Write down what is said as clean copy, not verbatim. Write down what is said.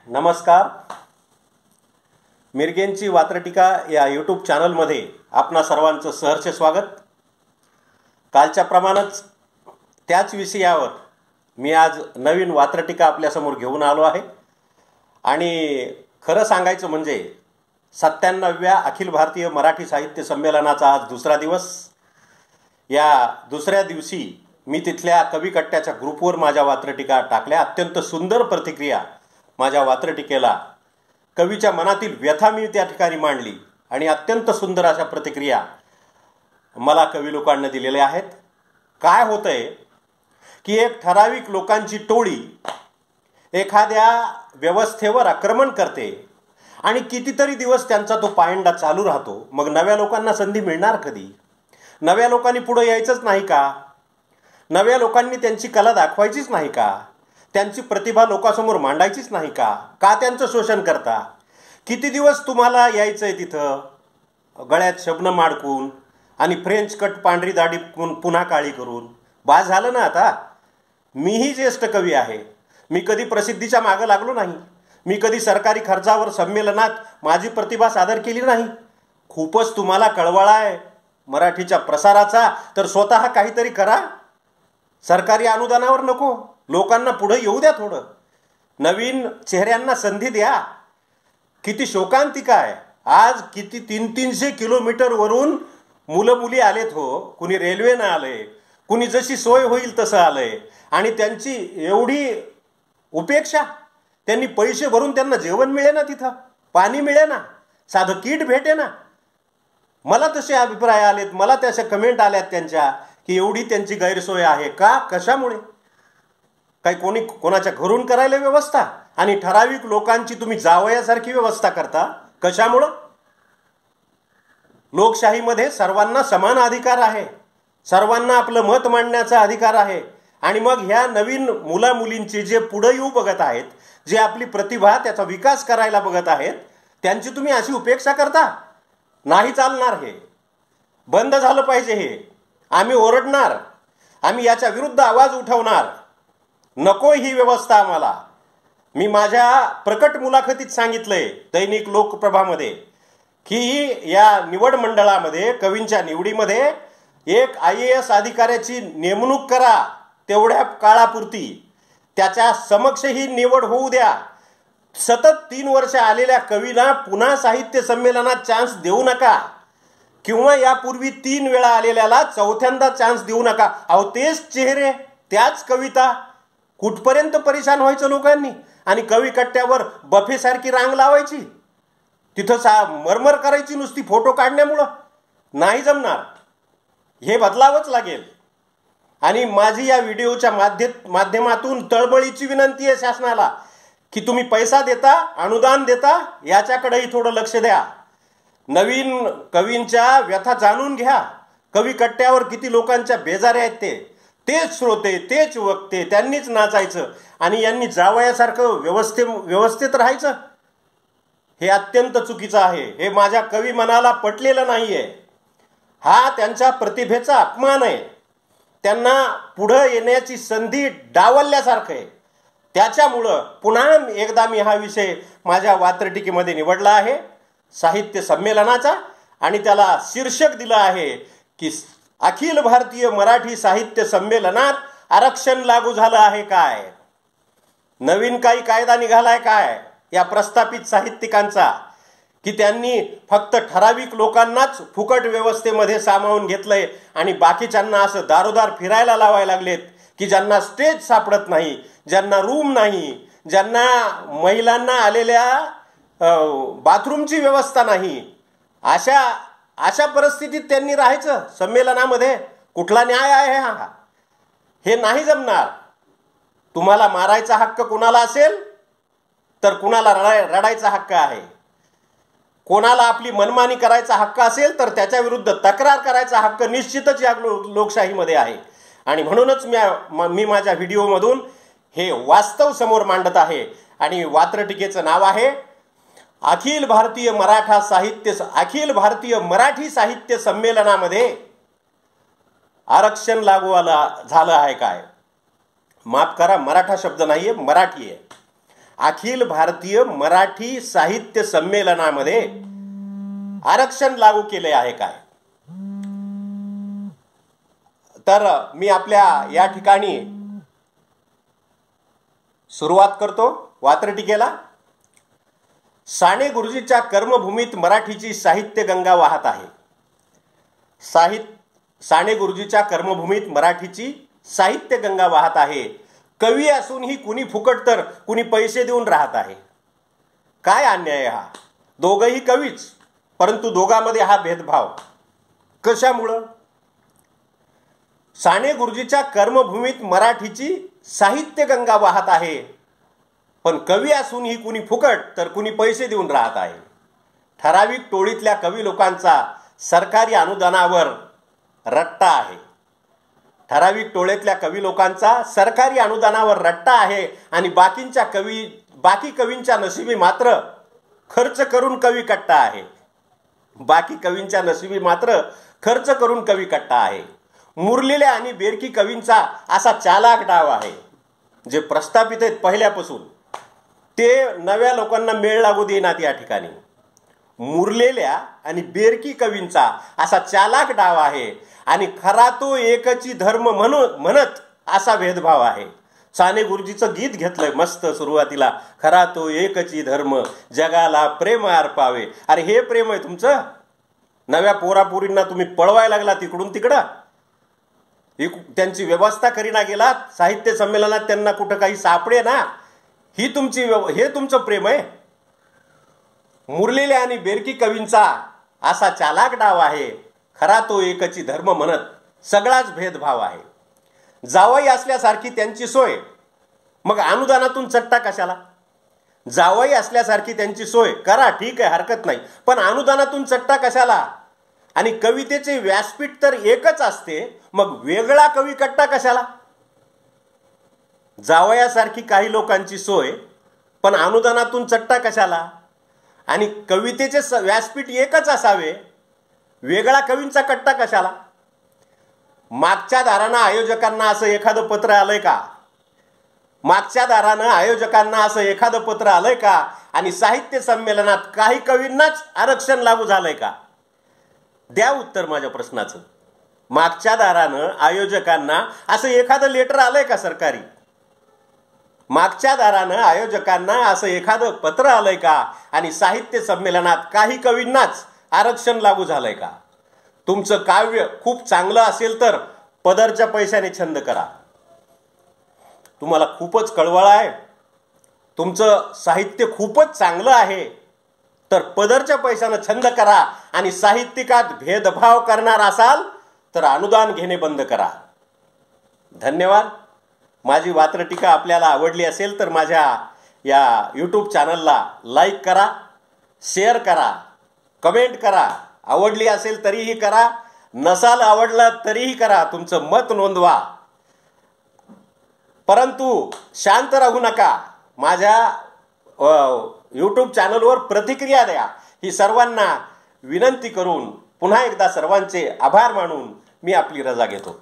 नमस्कार. मिरगेंची वात्रटिका या यूट्यूब चॅनलमध्ये आपणा सर्वांचं सहर्ष स्वागत. कालच्या प्रमाणेच त्याच विषयावर मी आज नवीन वात्रटिका आपल्यासमोर घेऊन आलो आहे. आणि खरं सांगायचं म्हणजे 97व्या अखिल भारतीय मराठी साहित्य संमेलनाचा आज दुसरा दिवस. या दुसऱ्या दिवशी मी तिथल्या कवी कट्ट्याच्या ग्रुपवर माझ्या वात्रटिका टाकल्या. अत्यंत सुंदर प्रतिक्रिया माझ्या वात्रटिकेला, कवीच्या मनातील व्यथा मी त्या ठिकाणी मांडली आणि अत्यंत सुंदर अशा प्रतिक्रिया मला कवी लोकांना दिलेल्या आहेत. काय होतंय की एक ठराविक लोकांची टोळी एखाद्या व्यवस्थेवर आक्रमण करते आणि कितीतरी दिवस त्यांचा तो पायंडा चालू राहतो. मग नव्या लोकांना संधी मिळणार कधी? नव्या लोकांनी पुढे यायचंच नाही का? नव्या लोकांनी त्यांची कला दाखवायचीच नाही का? त्यांची प्रतिभा लोकांसमोर मांडायचीच नाही का? का त्यांचं शोषण करता? किती दिवस तुम्हाला यायचं आहे तिथं गळ्यात शबनम अडकून आणि फ्रेंच कट पांढरी दाढी पुन्हा काळी करून? बास झालं ना आता. मीही ज्येष्ठ कवी आहे. मी कधी प्रसिद्धीच्या मागं लागलो नाही. मी कधी सरकारी खर्चावर संमेलनात माझी प्रतिभा सादर केली नाही. खूपच तुम्हाला कळवळा आहे मराठीच्या प्रसाराचा, तर स्वतः काहीतरी करा. सरकारी अनुदानावर नको, लोकांना पुढे येऊ द्या. थोडं नवीन चेहऱ्यांना संधी द्या. किती शोकांतिका आहे आज. किती 300-300 किलोमीटरवरून मुलं मुली आलेत हो. कुणी रेल्वेनं आलंय, कुणी जशी सोय होईल तसं आलंय. आणि त्यांची एवढी उपेक्षा. त्यांनी पैसे भरून त्यांना जेवण मिळे ना, तिथं पाणी मिळे ना, साधं किट भेटे ना. मला तसे अभिप्राय आलेत, मला तशा कमेंट आल्यात त्यांच्या की एवढी त्यांची गैरसोय आहे का? कशामुळे? काही कोणाच्या घरून करायला व्यवस्था आणि ठराविक लोकांची तुम्ही जावयासारखी व्यवस्था करता. कशामुळं? लोकशाहीमध्ये सर्वांना समान अधिकार आहे. सर्वांना आपलं मत मांडण्याचा अधिकार आहे. आणि मग ह्या नवीन मुला मुलींचे जे पुढे येऊ बघत आहेत, जे आपली प्रतिभा त्याचा विकास करायला बघत आहेत, त्यांची तुम्ही अशी उपेक्षा करता? नाही चालणार. हे बंद झालं पाहिजे. हे आम्ही ओरडणार. आम्ही याच्या विरुद्ध आवाज उठवणार. नको ही व्यवस्था आम्हाला. मी माझ्या प्रकट मुलाखतीत सांगितलंय दैनिक लोकप्रभामध्ये की या निवड मंडळामध्ये, कवींच्या निवडीमध्ये एक IAS अधिकाऱ्याची नेमणूक करा तेवढ्या काळापुरती. त्याच्या समक्ष ही निवड होऊ द्या. सतत 3 वर्ष आलेल्या कवीला पुन्हा साहित्य संमेलनात चान्स देऊ नका. किंवा यापूर्वी 3 वेळा आलेल्याला 4थ्यांदा चान्स देऊ नका. अहो तेच चेहरे, त्याच कविता. कुठपर्यंत परेशान व्हायचं लोकांनी? आणि कवी कट्ट्यावर बफेसारखी रांग लावायची, तिथं मरमर करायची नुसती फोटो काढण्यामुळं? नाही जमणार. हे बदलावंच लागेल. आणि माझी या व्हिडिओच्या माध्यमातून तळमळीची विनंती आहे शासनाला की तुम्ही पैसा देता, अनुदान देता, याच्याकडेही थोडं लक्ष द्या. नवीन कवींच्या व्यथा जाणून घ्या. कवी कट्ट्यावर किती लोकांच्या बेजाऱ्या आहेत. तेच श्रोते, तेच वक्ते, त्यांनीच नाचायचं आणि यांनी जावयासारखं व्यवस्थेत राहायचं. हे अत्यंत चुकीचं आहे. हे माझ्या कवी मनाला पटलेलं नाहीये. हा त्यांच्या प्रतिभेचा अपमान आहे. त्यांना पुढं येण्याची संधी डावलल्यासारखं आहे. त्याच्यामुळं पुन्हा एकदा मी हा विषय माझ्या वात्रटिकेमध्ये निवडला आहे, साहित्य संमेलनाचा. आणि त्याला शीर्षक दिलं आहे की अखिल भारतीय मराठी साहित्य संमेलनात आरक्षण लागू झालं आहे काय? नवीन काही कायदा निघालाय काय या प्रस्थापित साहित्यिकांचा की त्यांनी फक्त ठराविक लोकांनाच फुकट व्यवस्थेमध्ये सामावून घेतलंय आणि बाकीच्यांना असं दारोदार फिरायला लावायला लागलेत की ज्यांना स्टेज सापडत नाही, ज्यांना रूम नाही, ज्यांना महिलांना आलेल्या बाथरूमची व्यवस्था नाही, अशा परिस्थितीत त्यांनी राहायचं संमेलनामध्ये? कुठला न्याय आहे हा? हे नाही जमणार. तुम्हाला मारायचा हक्क कुणाला असेल तर कुणाला रडायचा हक्क आहे. कोणाला आपली मनमानी करायचा हक्क असेल तर त्याच्या विरुद्ध तक्रार करायचा हक्क निश्चितच या लोकशाहीमध्ये आहे. आणि म्हणूनच मी माझ्या व्हिडिओमधून हे वास्तव समोर मांडत आहे. आणि वात्रटिकेचं नाव आहे अखिल भारतीय मराठी साहित्य संमेलनामध्ये आरक्षण लागू झालं आहे काय? माफ करा, मराठा शब्द नाहीये, मराठी आहे. अखिल भारतीय मराठी साहित्य संमेलनामध्ये आरक्षण लागू केले आहे काय? तर मी आपल्या या ठिकाणी सुरुवात करतो वात्रटिकेला. साने गुरुजीच्या कर्मभूमीत मराठीची साहित्य गंगा वाहत आहे. साने गुरुजीच्या कर्मभूमीत मराठीची साहित्य गंगा वाहत आहे. कवी असूनही कुणी फुकट तर कुणी पैसे देऊन राहत आहे. काय अन्याय हा! दोघंही कवीच, परंतु दोघांमध्ये हा भेदभाव कशामुळं? साने गुरुजीच्या कर्मभूमीत मराठीची साहित्य गंगा वाहत आहे, पण कवी असूनही कुणी फुकट तर कुणी पैसे देऊन राहत आहे. ठराविक टोळीतल्या कवी लोकांचा सरकारी अनुदानावर रट्टा आहे. ठराविक टोळीतल्या कवी लोकांचा सरकारी अनुदानावर रट्टा आहे आणि बाकी कवींच्या नशिबी मात्र खर्च करून कवी कट्टा आहे. बाकी कवींच्या नशिबी मात्र खर्च करून कवी कट्टा आहे. मुरलेल्या आणि बेरकी कवींचा असा चालाक डाव आहे. जे प्रस्थापित आहेत पहिल्यापासून ते नव्या लोकांना मेळ लागू देण्यात या ठिकाणी. मुरलेल्या आणि बेरकी कवींचा असा चालाक डाव आहे आणि खरा तो एकची धर्म म्हणत असा भेदभाव आहे. साने गुरुजीचं गीत घेतलंय मस्त सुरुवातीला, खरा तो एकची धर्म जगाला प्रेम अर्पावे. अरे हे प्रेम आहे तुमचं? नव्या पोरापोरींना तुम्ही पळवायला लागला तिकडून तिकडं, त्यांची व्यवस्था करीना गेलात. साहित्य संमेलनात त्यांना कुठं काही सापडे ना. हे तुमचं प्रेम आहे? मुरलेल्या आणि बेरकी कवींचा असा चालाक डाव आहे, खरा तो एकची धर्म म्हणत सगळाच भेदभाव आहे. जावई असल्यासारखी त्यांची सोय, मग अनुदानातून चट्टा कशाला? जावई असल्यासारखी त्यांची सोय करा, ठीक आहे, हरकत नाही, पण अनुदानातून चट्टा कशाला? आणि कवितेचे व्यासपीठ तर एकच असते, मग वेगळा कवी कट्टा कशाला? जावयासारखी काही लोकांची सोय, पण अनुदानातून चट्टा कशाला? आणि कवितेचे व्यासपीठ एकच असावे, वेगळा कवींचा कट्टा कशाला? मागच्या दारानं आयोजकांना असं एखादं पत्र आलंय का? मागच्या दारानं आयोजकांना असं एखादं पत्र आलंय का? आणि साहित्य संमेलनात काही कवींनाच आरक्षण लागू झालंय का? द्या उत्तर माझ्या प्रश्नाचं. मागच्या दारानं आयोजकांना असं एखादं लेटर आलंय का सरकारी? मागच्या दारानं आयोजकांना असं एखादं पत्र आलंय का? आणि साहित्य संमेलनात काही कवींनाच आरक्षण लागू झालंय का? तुमचं काव्य खूप चांगलं असेल तर पदरच्या पैशाने छंद करा. तुम्हाला खूपच कळवळ आहे, तुमचं साहित्य खूपच चांगलं आहे, तर पदरच्या पैशाने छंद करा. आणि साहित्यिकात भेदभाव करणार असाल तर अनुदान घेणे बंद करा. धन्यवाद. माझी वात्रटिका आपल्याला आवडली असेल तर माझ्या या यूट्यूब चॅनलला लाईक करा, शेअर करा, कमेंट करा. आवडली असेल तरीही करा, नसाल आवडलं तरीही करा, तुमचं मत नोंदवा. परंतु शांत राहू नका. माझ्या यूट्यूब चॅनलवर प्रतिक्रिया द्या, ही सर्वांना विनंती करून पुन्हा एकदा सर्वांचे आभार मानून मी आपली रजा घेतो.